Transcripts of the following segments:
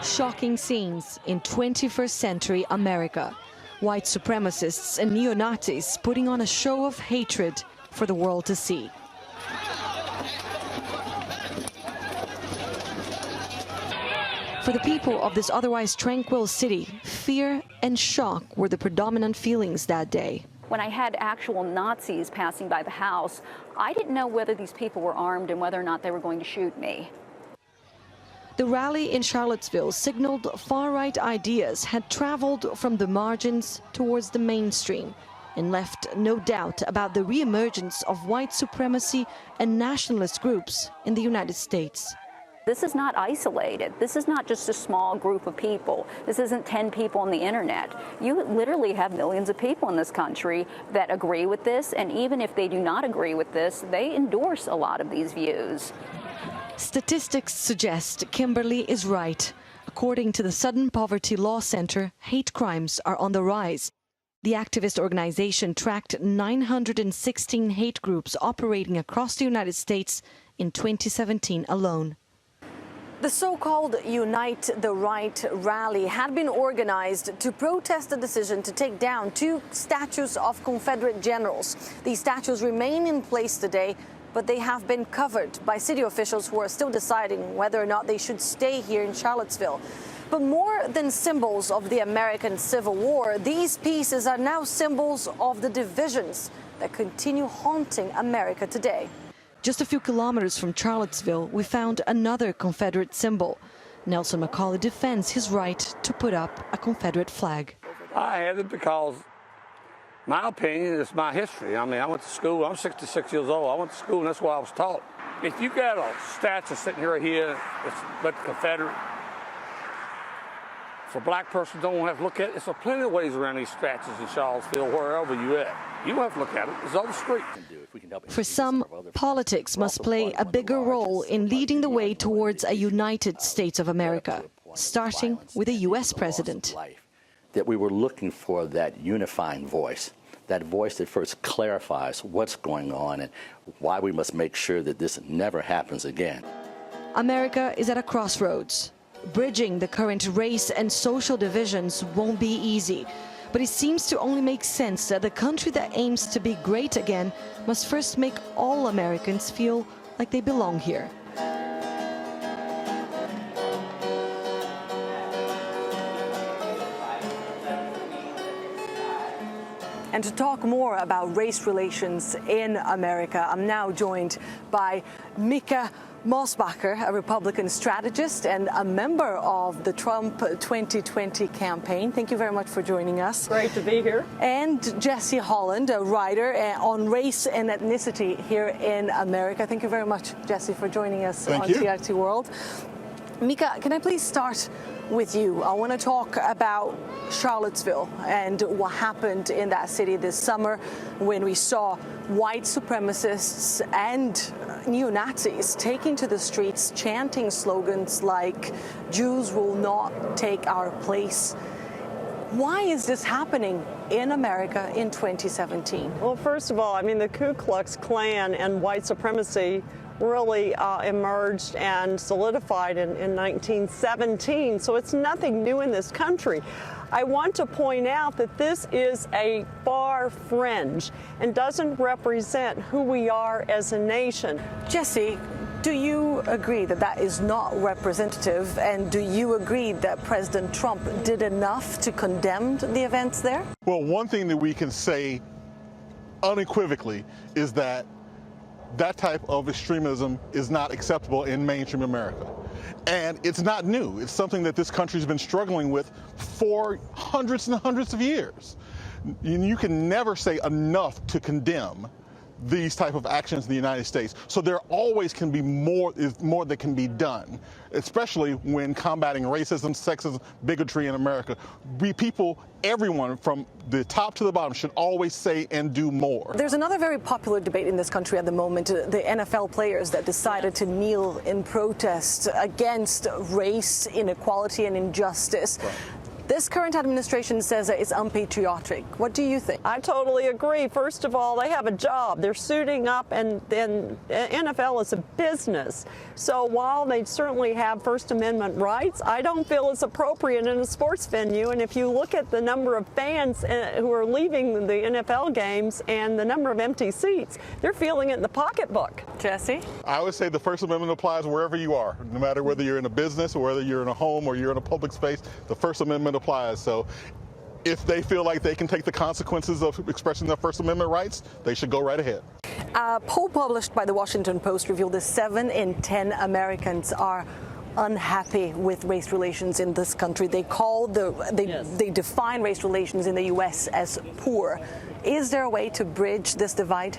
Shocking scenes in 21st century America. White supremacists and neo-Nazis putting on a show of hatred for the world to see. For the people of this otherwise tranquil city, fear and shock were the predominant feelings that day. When I had actual Nazis passing by the house, I didn't know whether these people were armed and whether or not they were going to shoot me. The rally in Charlottesville signaled far-right ideas had traveled from the margins towards the mainstream and left no doubt about the re-emergence of white supremacy and nationalist groups in the United States. This is not isolated. This is not just a small group of people. This isn't 10 people on the internet. You literally have millions of people in this country that agree with this, and even if they do not agree with this, they endorse a lot of these views. Statistics suggest Kimberly is right. According to the Sudden Poverty Law Center, hate crimes are on the rise. The activist organization tracked 916 hate groups operating across the United States in 2017 alone. The so-called Unite the Right rally had been organized to protest the decision to take down 2 statues of Confederate generals. These statues remain in place today, but they have been covered by city officials who are still deciding whether or not they should stay here in Charlottesville. But more than symbols of the American Civil War, these pieces are now symbols of the divisions that continue haunting America today. Just a few kilometers from Charlottesville, we found another Confederate symbol. Nelson McCauley defends his right to put up a Confederate flag. I have it because my opinion is my history. I mean, I went to school. I'm 66 years old. I went to school, and that's what I was taught. If you got a statue sitting right here that's but Confederate, for a black person don't have to look at it, there's plenty of ways around these statues in Charlottesville, wherever you at. You don't have to look at it. It's on the street. For some, politics must play a bigger role in leading the way towards a united States of America, starting with a U.S. president. That we were looking for that unifying voice, that voice that first clarifies what's going on and why we must make sure that this never happens again. America is at a crossroads. Bridging the current race and social divisions won't be easy, but it seems to only make sense that the country that aims to be great again must first make all Americans feel like they belong here. And to talk more about race relations in America, I'm now joined by Mika Mosbacher, a Republican strategist and a member of the Trump 2020 campaign. Thank you very much for joining us. Great to be here. And Jesse Holland, a writer on race and ethnicity here in America. Thank you very much, Jesse, for joining us on TRT World. Mika, can I please start with you? I want to talk about Charlottesville and what happened in that city this summer when we saw white supremacists and neo-Nazis taking to the streets, chanting slogans like, "Jews will not take our place." Why is this happening in America in 2017? Well, first of all, I mean, the Ku Klux Klan and white supremacy really emerged and solidified in 1917, so it's nothing new in this country. I want to point out that this is a far fringe and doesn't represent who we are as a nation. Jesse, do you agree that that is not representative, and do you agree that President Trump did enough to condemn the events there? Well, one thing that we can say unequivocally is that that type of extremism is not acceptable in mainstream America. And it's not new. It's something that this country's been struggling with for hundreds and hundreds of years. You can never say enough to condemn these type of actions in the United States. So there always can be more that can be done, especially when combating racism, sexism, bigotry in America. Everyone from the top to the bottom should always say and do more. There's another very popular debate in this country at the moment, the NFL players that decided to kneel in protest against race, inequality and injustice. Right. This current administration says that it's unpatriotic. What do you think? I totally agree. First of all, they have a job. They're suiting up, and then NFL is a business. So while they certainly have First Amendment rights, I don't feel it's appropriate in a sports venue. And if you look at the number of fans who are leaving the NFL games and the number of empty seats, they're feeling it in the pocketbook. Jesse? I would say the First Amendment applies wherever you are, no matter whether you're in a business or whether you're in a home or you're in a public space. The First Amendment applies. So if they feel like they can take the consequences of expressing their First Amendment rights, they should go right ahead. A poll published by the Washington Post revealed that 7 in 10 Americans are unhappy with race relations in this country. They define race relations in the U.S. as poor. Is there a way to bridge this divide?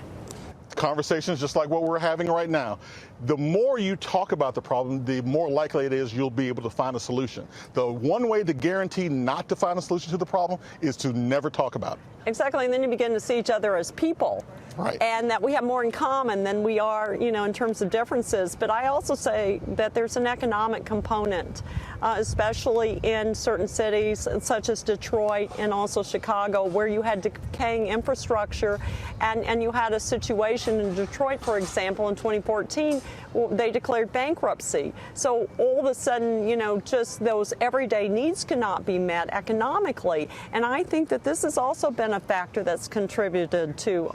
Conversations just like what we're having right now. The more you talk about the problem, the more likely it is you'll be able to find a solution. The one way to guarantee not to find a solution to the problem is to never talk about it. Exactly, and then you begin to see each other as people. Right. And that we have more in common than we are, in terms of differences. But I also say that there's an economic component, especially in certain cities such as Detroit and also Chicago, where you had decaying infrastructure, and you had a situation in Detroit, for example, in 2014, they declared bankruptcy. So all of a sudden, just those everyday needs cannot be met economically. And I think that this has also been a factor that's contributed to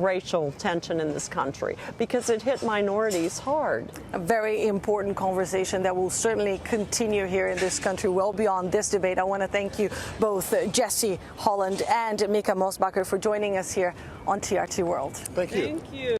racial tension in this country, because it hit minorities hard. A very important conversation that will certainly continue here in this country well beyond this debate. I want to thank you both, Jesse Holland and Mika Mosbacher, for joining us here on TRT World. Thank you. Thank you.